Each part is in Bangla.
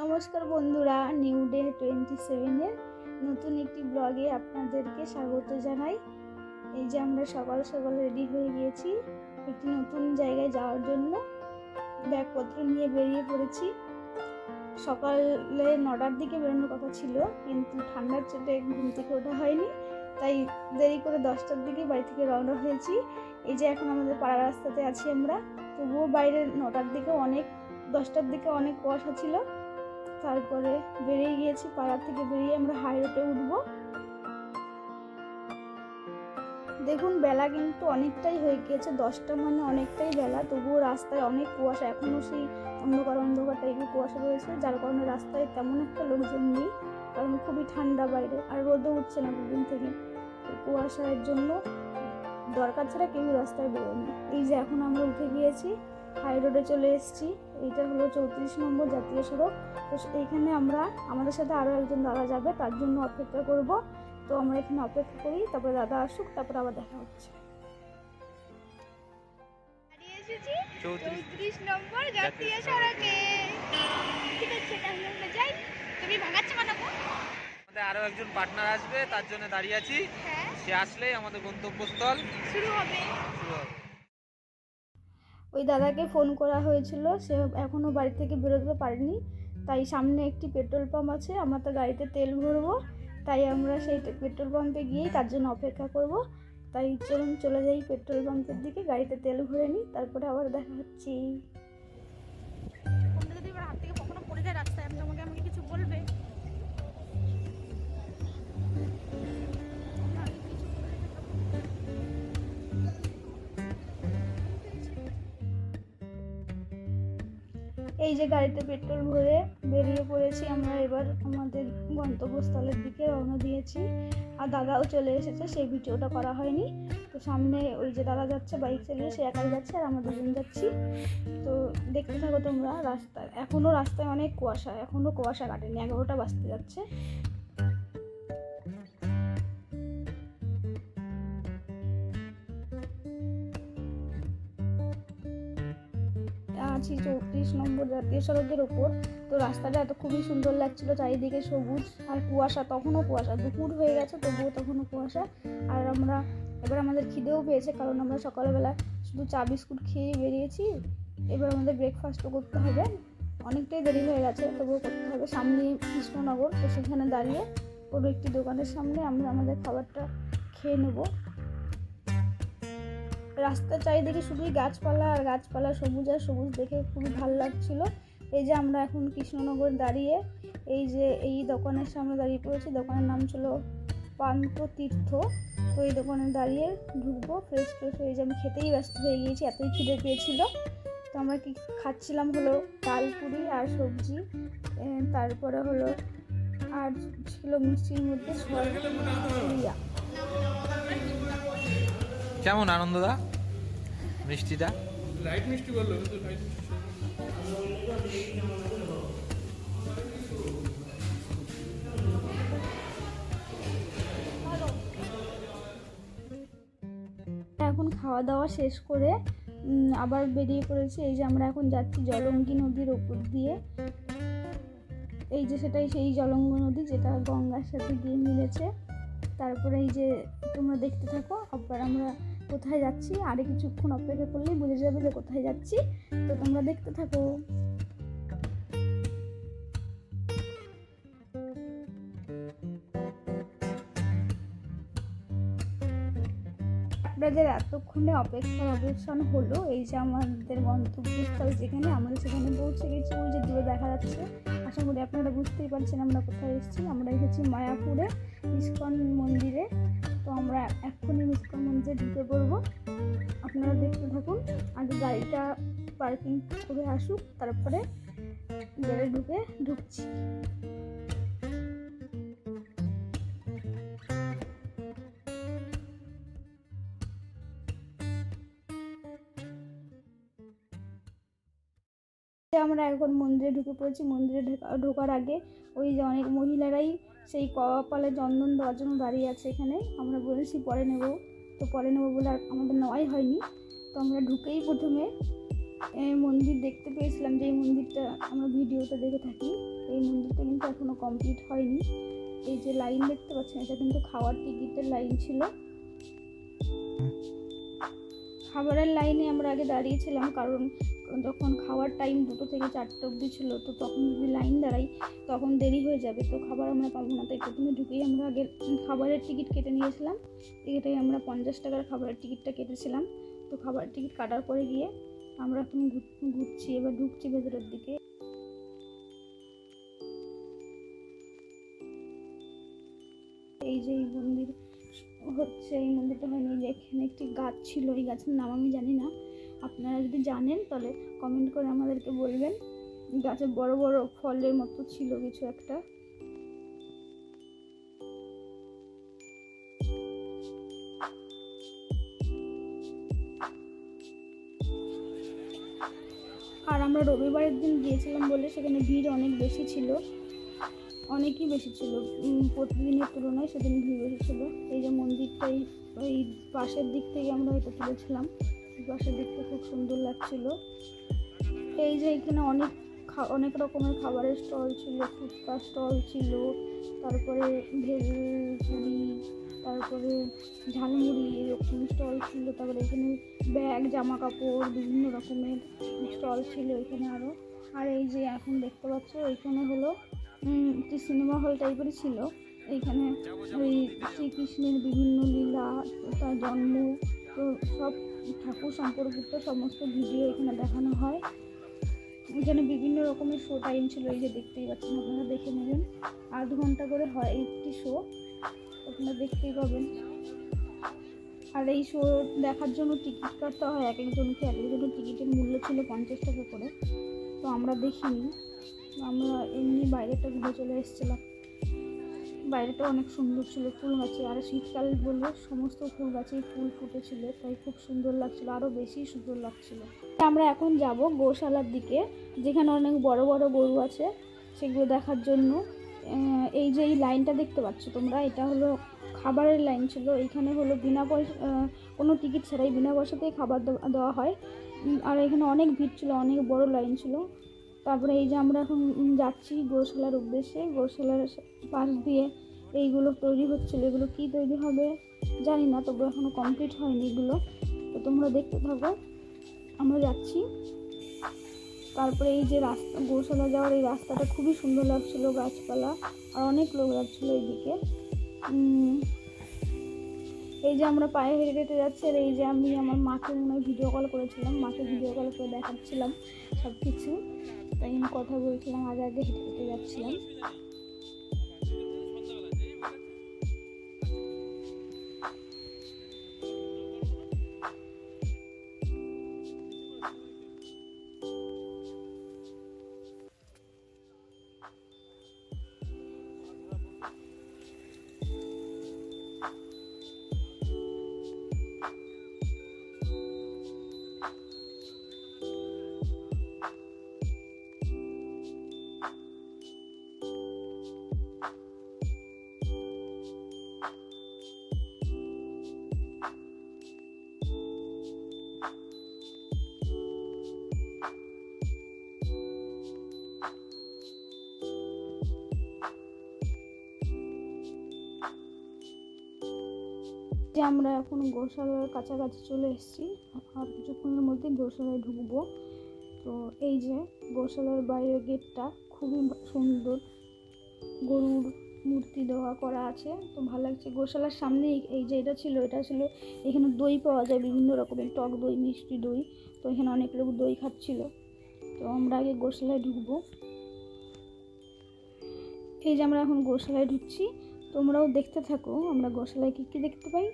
নমস্কার বন্ধুরা, নিউ ডে 27-এর নতুন একটি ব্লগে আপনাদেরকে স্বাগত জানাই। এই যে আমরা সকাল সকাল রেডি হয়ে গিয়েছি একটি নতুন জায়গায় যাওয়ার জন্য। ব্যাগপত্র নিয়ে বেরিয়ে পড়েছি। সকালে 9টার দিকে বেরোনোর কথা ছিল, কিন্তু ঠান্ডার চোটে ঘুম থেকে ওঠা হয়নি, তাই দেরি করে 10টার দিকে বাড়ি থেকে রওনা হয়েছি। এই যে এখন আমাদের পাড়া রাস্তাতে আছি আমরা, তবুও বাইরে 9টার দিকে 10টার দিকে অনেক কুয়াশা ছিল। তারপরে বেরিয়ে গিয়েছি, পাড়া থেকে বেরিয়ে আমরা হাই রোডে উঠবো। দেখুন বেলা কিন্তু অনেকটাই হয়ে গিয়েছে, 10টা মানে অনেকটাই বেলা, তবুও রাস্তায় অনেক কুয়াশা, এখনও সেই অন্ধকার অন্ধকার টাইপের কুয়াশা রয়েছে, যার কারণে রাস্তায় তেমন একটা লোকজন নেই, কারণ খুবই ঠান্ডা বাইরে, আর রোদও উঠছে না দুদিন থেকে। কুয়াশার জন্য দরকার ছাড়া কেউ রাস্তায় বেরোয়নি। এই যে এখন আমরা উঠে গিয়েছি, হাই রোডে চলে এসেছি। এইটা হলো 34 নম্বর জাতীয় সড়ক। তো এইখানে আমাদের সাথে আরও একজন দাদা যাবে, তার জন্য অপেক্ষা করব। তো আমরা এখানে অপেক্ষা করি, তারপরে দাদা আসুক, তারপরে আবার দেখা হচ্ছে। 34 নম্বর জাতীয় সড়কে। ঠিক আছে, তাহলে আমরা যাই। তুমি ভাগাচ্ছ বানাবো। আমাদের আরো একজন পার্টনার আসবে, তার জন্য দাঁড়িয়ে আছি। হ্যাঁ, সে আসলেই আমাদের গন্তব্যস্থল শুরু হবে। ওই দাদাকে ফোন করা হয়েছিল, সে এখনও বাড়ি থেকে বেরোতে পারেনি, তাই সামনে একটি পেট্রোল পাম্প আছে, আমরা তো গাড়িতে তেল ভরবো, তাই আমরা সেই পেট্রোল পাম্পে গিয়েই তার জন্য অপেক্ষা করব। তাই চলুন চলে যাই পেট্রোল পাম্পের দিকে, গাড়িতে তেল ভরে নিই, তারপরে আবার দেখা হচ্ছে। যদি এবার হাত থেকে কখনো পড়ে যায় রাস্তায়, আমাকে কিছু বলবে। এই যে গাড়িতে পেট্রোল ভরে বেরিয়ে পড়েছি আমরা, এবার আমাদের গন্তব্যস্থলের দিকে রওনা দিয়েছি। আর দাদাও চলে এসেছে, সেই ভিডিওটা করা হয়নি। তো সামনে ওই যে দাদা যাচ্ছে বাইক চালিয়ে, সে একাই যাচ্ছে, আর আমরা দুজন যাচ্ছি। তো দেখতে থাকো তোমরা। রাস্তায় অনেক কুয়াশা, এখনও কুয়াশা কাটেনি, 11টা বাজতে যাচ্ছে। আছি 34 নম্বর জাতীয় সড়কের উপর। তো রাস্তাটা খুবই সুন্দর লাগছিল, চারিদিকে সবুজ আর কুয়াশা, তখনও কুয়াশা, দুপুর হয়ে গেছে তবুও তখনও কুয়াশা। আর এবার আমাদের খিদেও পেয়েছে, কারণ আমরা সকালবেলা শুধু চা বিস্কুট খেয়ে বেরিয়েছি। এবার আমাদের ব্রেকফাস্টও করতে হবে, অনেকটাই দেরি হয়ে গেছে, তবুও করতে হবে। সামনে কৃষ্ণনগর, তো সেখানে দাঁড়িয়ে কোনো একটি দোকানের সামনে আমরা আমাদের খাবারটা খেয়ে নেব। রাস্তার চারিদিকে শুধুই গাছপালা আর গাছপালা, সবুজ আর সবুজ, দেখে খুবই ভালো লাগছিল। এই যে আমরা এখন কৃষ্ণনগর দাঁড়িয়ে, এই যে এই দোকানের সামনে দাঁড়িয়ে পড়েছি, দোকানের নাম ছিল পান্ত তীর্থ। তো এই দোকানে দাঁড়িয়ে ঢুকবো, ফ্রেশ হয়ে যে আমি খেতেই ব্যস্ত হয়ে গিয়েছি, এতই খিদে পেয়েছিল। তো আমরা কি খাচ্ছিলাম হলো ডাল পুরি আর সবজি, তারপরে হলো আর ছিল মিষ্টির মধ্যে সরিয়া। কেমন আনন্দদা মিষ্টিটা? লাইট মিষ্টি বললো, কিন্তু লাইট মিষ্টি এখন খাওয়া দাওয়া শেষ করে আবার বেরিয়ে পড়েছি। এই যে আমরা এখন যাচ্ছি জলঙ্গি নদীর ওপর দিয়ে। এই যে সেটাই সেই জলঙ্গ নদী, যেটা গঙ্গার সাথে গিয়ে মিলেছে। তারপরে এই যে তোমরা দেখতে থাকো, আবার আমরা কোথায় যাচ্ছি, আরে কিছুক্ষণ অপেক্ষা করলেই বুঝে যাবে যে কোথায় যাচ্ছি। তো তোমরা দেখতে থাকো। আপনাদের এতক্ষণে অবসান হলো। এই যে আমাদের গন্তব্যস্থল যেখানে, আমরা সেখানে পৌঁছে গেছি। ওই যে দূরে দেখা যাচ্ছে, আশা করি আপনারা বুঝতেই পারছেন আমরা কোথায় এসেছি। আমরা এসেছি মায়াপুরে ইস্কন মন্দিরে। তো আমরা এক্ষুনি ইস্কন মন্দিরে ঢুকে পড়বো, আপনারা দেখতে থাকুন। আগে গাড়িটা পার্কিং করে আসুক, তারপরে গেলে ঢুকছি। আমরা এখন মন্দিরে ঢুকে পড়েছি। মন্দিরে ঢোকার আগে ওই যে অনেক মহিলারাই সেই কপালে চন্দন দেওয়ার জন্য দাঁড়িয়ে আছে এখানে। আমরা বলেছি পরে নেব, তো পরে নেবো বলে আর আমাদের নেওয়াই হয়নি। তো আমরা ঢুকেই প্রথমে মন্দির দেখতে পেয়েছিলাম, যে এই মন্দিরটা আমরা ভিডিওতে দেখে থাকি। এই মন্দিরটা কিন্তু এখনো কমপ্লিট হয়নি। এই যে লাইন দেখতে পাচ্ছেন, এটা কিন্তু খাওয়ার টিকিটের লাইন ছিল। খাবারের লাইনে আমরা আগে দাঁড়িয়েছিলাম, কারণ যখন খাওয়ার টাইম 2টো থেকে 4টে অবধি ছিল, তো তখন যদি লাইন দাঁড়াই তখন দেরি হয়ে যাবে, তো খাবার আমরা পাবো না। তাই প্রথমে ঢুকেই আমরা আগে খাবারের টিকিট কেটে নিয়েছিলাম। এটাই আমরা 50 টাকার খাবারের টিকিটটা কেটেছিলাম। তো খাবারের টিকিট কাটার পরে গিয়ে আমরা এখন ঘুরছি, এবার ঢুকছি ভেতরের দিকে। এই যে এই মন্দির হচ্ছে, এই মন্দিরটা হয়নি, যে এখানে একটি গাছ ছিল, এই গাছের নাম আমি জানি না, আপনারা যদি জানেন তাহলে কমেন্ট করে আমাদেরকে বলবেন। গাছে বড় বড় ফলের মতো ছিল কিছু একটা। আর আমরা রবিবারের দিন গিয়েছিলাম বলে সেখানে ভিড় অনেক বেশি ছিল, অনেকই বেশি ছিল প্রতিদিনের তুলনায়, সেদিন ভিড় বেশি ছিল। এই যে মন্দিরটাই এই পাশের দিক থেকে আমরা এটা তুলেছিলাম, পাশের দিকটা খুব সুন্দর লাগছিল। এই যে এখানে অনেক রকমের খাবারের স্টল ছিল, ফুচকা স্টল ছিল, তারপরে ভেলপুরি, তারপরে ঝালমুড়ি, এরকম স্টল ছিল। তারপরে এখানে ব্যাগ, জামা কাপড়, বিভিন্ন রকমের স্টল ছিল এখানে আরও। আর এই যে এখন দেখতে পাচ্ছ এখানে হলো একটি সিনেমা হল টাইপেরই ছিল। এইখানে ওই শ্রীকৃষ্ণের বিভিন্ন লীলা, তার জন্ম, তো সব ঠাকুর সম্পর্কিত সমস্ত ভিডিও এখানে দেখানো হয়। এখানে বিভিন্ন রকমের শো টাইম ছিল, এই যে দেখতেই পাচ্ছেন, আপনারা দেখে নেবেন। 8 ঘন্টা করে হয় একটি শো, আপনারা দেখতেই পাবেন। আর এই শো দেখার জন্য টিকিট কাটতে হয় এক একজনকে টিকিটের মূল্য ছিল 50 টাকা করে। তো আমরা দেখিনি, আমরা এমনি বাইরেটা ঘুরে চলে এসেছিলাম। বাইরেটা অনেক সুন্দর ছিল, ফুল গাছে, আর শীতকাল বলে সমস্ত ফুল গাছেই ফুল ফুটেছিল, তাই খুব সুন্দর লাগছিল, আরও বেশি সুন্দর লাগছিল। আমরা এখন যাব গোশালার দিকে, যেখানে অনেক বড় বড় গরু আছে, সেগুলো দেখার জন্য। এই যে এই লাইনটা দেখতে পাচ্ছ তোমরা, এটা হলো খাবারের লাইন ছিল। এখানে হলো বিনা পয়সা, কোনো টিকিট ছাড়াই বিনা পয়সাতেই খাবার দেওয়া হয়। আর এখানে অনেক ভিড় ছিল, অনেক বড় লাইন ছিল। তারপরে এই যে আমরা এখন যাচ্ছি গোশালার উদ্দেশ্যে। গোশালার পাশ দিয়ে এইগুলো তৈরি হচ্ছিল, এগুলো কি তৈরি হবে জানি না, তবু এখনও কমপ্লিট হয়নি এগুলো। তো তোমরা দেখতে থাকো, আমরা যাচ্ছি। তারপরে এই যে রাস্তা, গোশালা যাওয়ার এই রাস্তাটা খুবই সুন্দর লাগছিল, গাছপালা, আর অনেক লোক যাচ্ছিলো এইদিকে। এই যে আমরা পায়ে হেঁটে হেঁটে যাচ্ছি, আর এই যে আমি আমার মাকে মনে হয় ভিডিও কল করেছিলাম, মাকে ভিডিও কল করে দেখাচ্ছিলাম সব কিছু, তাই আমি কথা বলছিলাম, আগে আগে হেঁটে হেঁটে যাচ্ছিলাম। যে আমরা এখন গোশালার কাছাকাছি চলে এসেছি, আর কিছুক্ষণের মধ্যে গোশালায় ঢুকবো। তো এই যে গোশালার বাইরের গেটটা খুবই সুন্দর, গরুর মূর্তি দেওয়া করা আছে, তো ভালো লাগছে। গোশালার সামনে এই যে এটা ছিল এখানে দই পাওয়া যায়, বিভিন্ন রকমের টক দই, মিষ্টি দই। তো এখানে অনেক লোক দই খাচ্ছিল। তো আমরা আগে গোশালায় ঢুকবো। এই যে আমরা এখন গোশালায় ঢুকছি, তোমরাও দেখতে থাকো আমরা গোশালায় কী কী দেখতে পাই।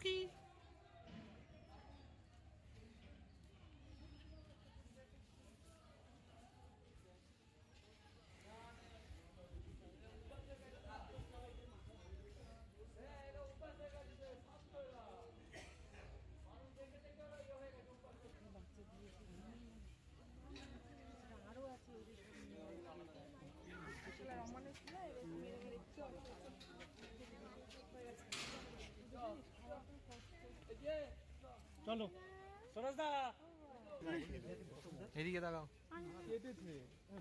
পাখি। চলো সরোজদা এদিকে তাকাও। কেটেছে এ,